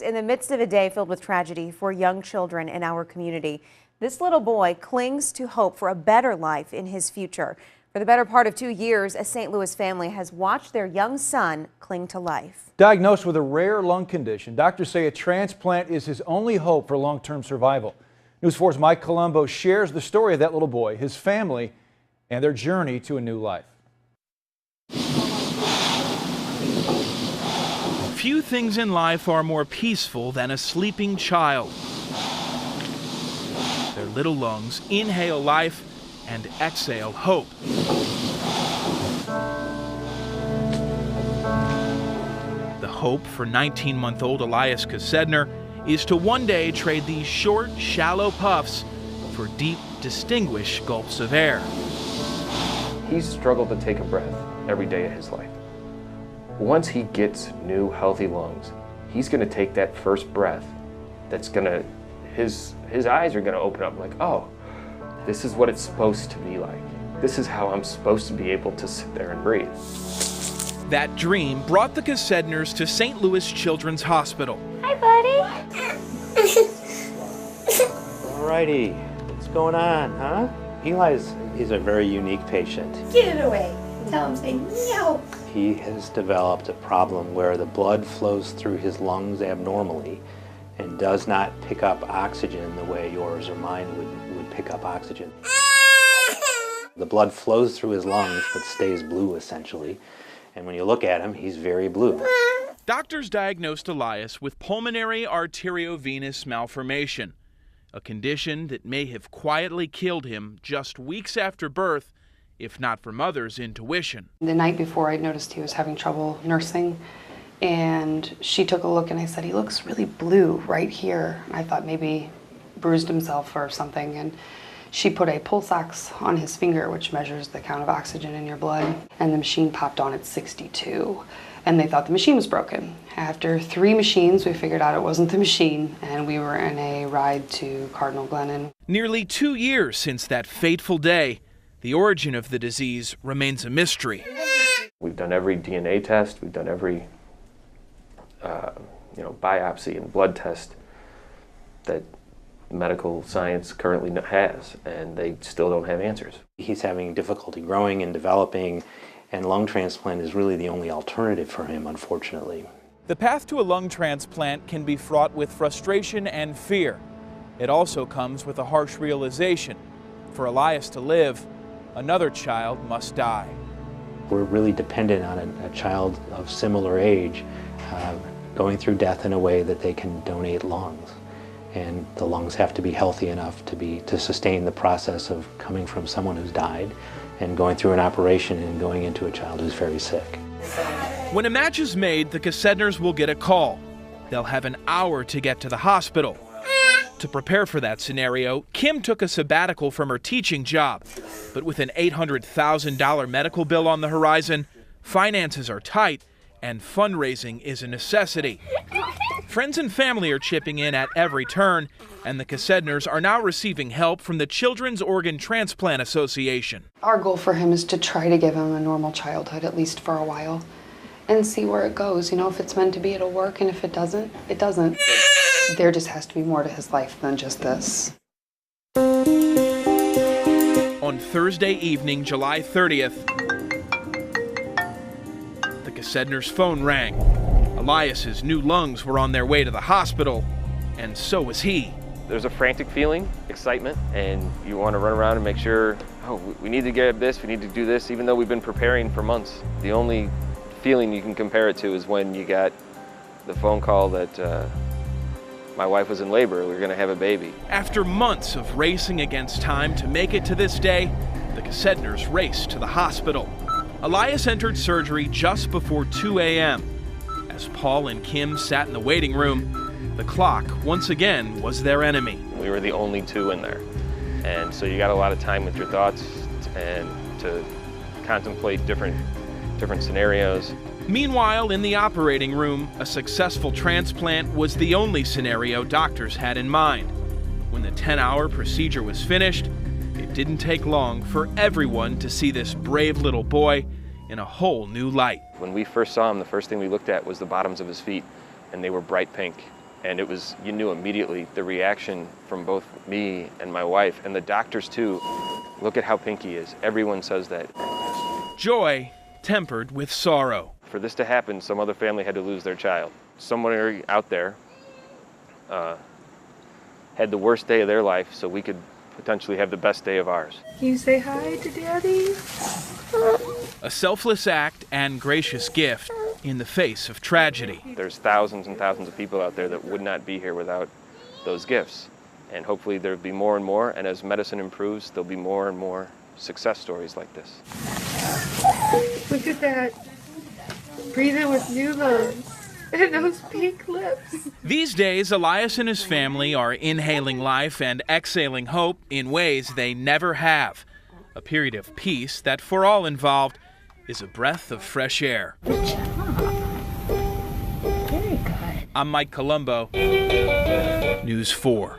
In the midst of a day filled with tragedy for young children in our community, this little boy clings to hope for a better life in his future. For the better part of 2 years, a St. Louis family has watched their young son cling to life. Diagnosed with a rare lung condition, doctors say a transplant is his only hope for long-term survival. News 4's Mike Colombo shares the story of that little boy, his family, and their journey to a new life. Few things in life are more peaceful than a sleeping child. Their little lungs inhale life and exhale hope. The hope for 19-month-old Elias Kosedner is to one day trade these short, shallow puffs for deep, distinguished gulps of air. He's struggled to take a breath every day of his life. Once he gets new, healthy lungs, he's going to take that first breath that's going to, his eyes are going to open up like, oh, this is what it's supposed to be like. This is how I'm supposed to be able to sit there and breathe. That dream brought the Kosedners to St. Louis Children's Hospital. Hi, buddy. Alrighty, what's going on, huh? He's a very unique patient. Get it away. Tell him, say no. He has developed a problem where the blood flows through his lungs abnormally and does not pick up oxygen the way yours or mine would pick up oxygen. The blood flows through his lungs but stays blue essentially. And when you look at him, he's very blue. Doctors diagnosed Elias with pulmonary arteriovenous malformation, a condition that may have quietly killed him just weeks after birth, if not for mother's intuition. The night before, I noticed he was having trouble nursing, and she took a look and I said, he looks really blue right here. I thought maybe bruised himself or something, and she put a pulse ox on his finger, which measures the count of oxygen in your blood, and the machine popped on at 62, and they thought the machine was broken. After 3 machines, we figured out it wasn't the machine, and we were in a ride to Cardinal Glennon. Nearly 2 years since that fateful day, the origin of the disease remains a mystery. We've done every DNA test, we've done every biopsy and blood test that medical science currently has, and they still don't have answers. He's having difficulty growing and developing, and lung transplant is really the only alternative for him, unfortunately. The path to a lung transplant can be fraught with frustration and fear. It also comes with a harsh realization. For Elias to live, another child must die. We're really dependent on a child of similar age going through death in a way that they can donate lungs. And the lungs have to be healthy enough to sustain the process of coming from someone who's died and going through an operation and going into a child who's very sick. When a match is made, the Kosedners will get a call. They'll have an hour to get to the hospital. To prepare for that scenario, Kim took a sabbatical from her teaching job. But with an $800,000 medical bill on the horizon, finances are tight and fundraising is a necessity. Friends and family are chipping in at every turn, and the Kosedners are now receiving help from the Children's Organ Transplant Association. Our goal for him is to try to give him a normal childhood, at least for a while, and see where it goes. You know, if it's meant to be, it'll work, and if it doesn't, it doesn't. There just has to be more to his life than just this. On Thursday evening, July 30th, the Kosedners' phone rang. Elias's new lungs were on their way to the hospital, and so was he. There's a frantic feeling, excitement, and you want to run around and make sure, oh, we need to get this, we need to do this, even though we've been preparing for months. The only feeling you can compare it to is when you got the phone call that my wife was in labor, we were going to have a baby. After months of racing against time to make it to this day, the Kosedners raced to the hospital. Elias entered surgery just before 2 a.m. As Paul and Kim sat in the waiting room, the clock once again was their enemy. We were the only 2 in there. And so you got a lot of time with your thoughts and to contemplate different scenarios. Meanwhile, in the operating room, a successful transplant was the only scenario doctors had in mind. When the 10-hour procedure was finished, it didn't take long for everyone to see this brave little boy in a whole new light. When we first saw him, the first thing we looked at was the bottoms of his feet, and they were bright pink. And it was, you knew immediately the reaction from both me and my wife and the doctors too. Look at how pink he is. Everyone says that. Joy tempered with sorrow. For this to happen, some other family had to lose their child. Someone out there had the worst day of their life, so we could potentially have the best day of ours. Can you say hi to Daddy? A selfless act and gracious gift in the face of tragedy. There's thousands and thousands of people out there that would not be here without those gifts. And hopefully there'll be more and more, and as medicine improves, there'll be more and more success stories like this. Look at that. Breathing with new lungs and those pink lips. These days, Elias and his family are inhaling life and exhaling hope in ways they never have. A period of peace that, for all involved, is a breath of fresh air. Good job. Very good. I'm Mike Colombo, News 4.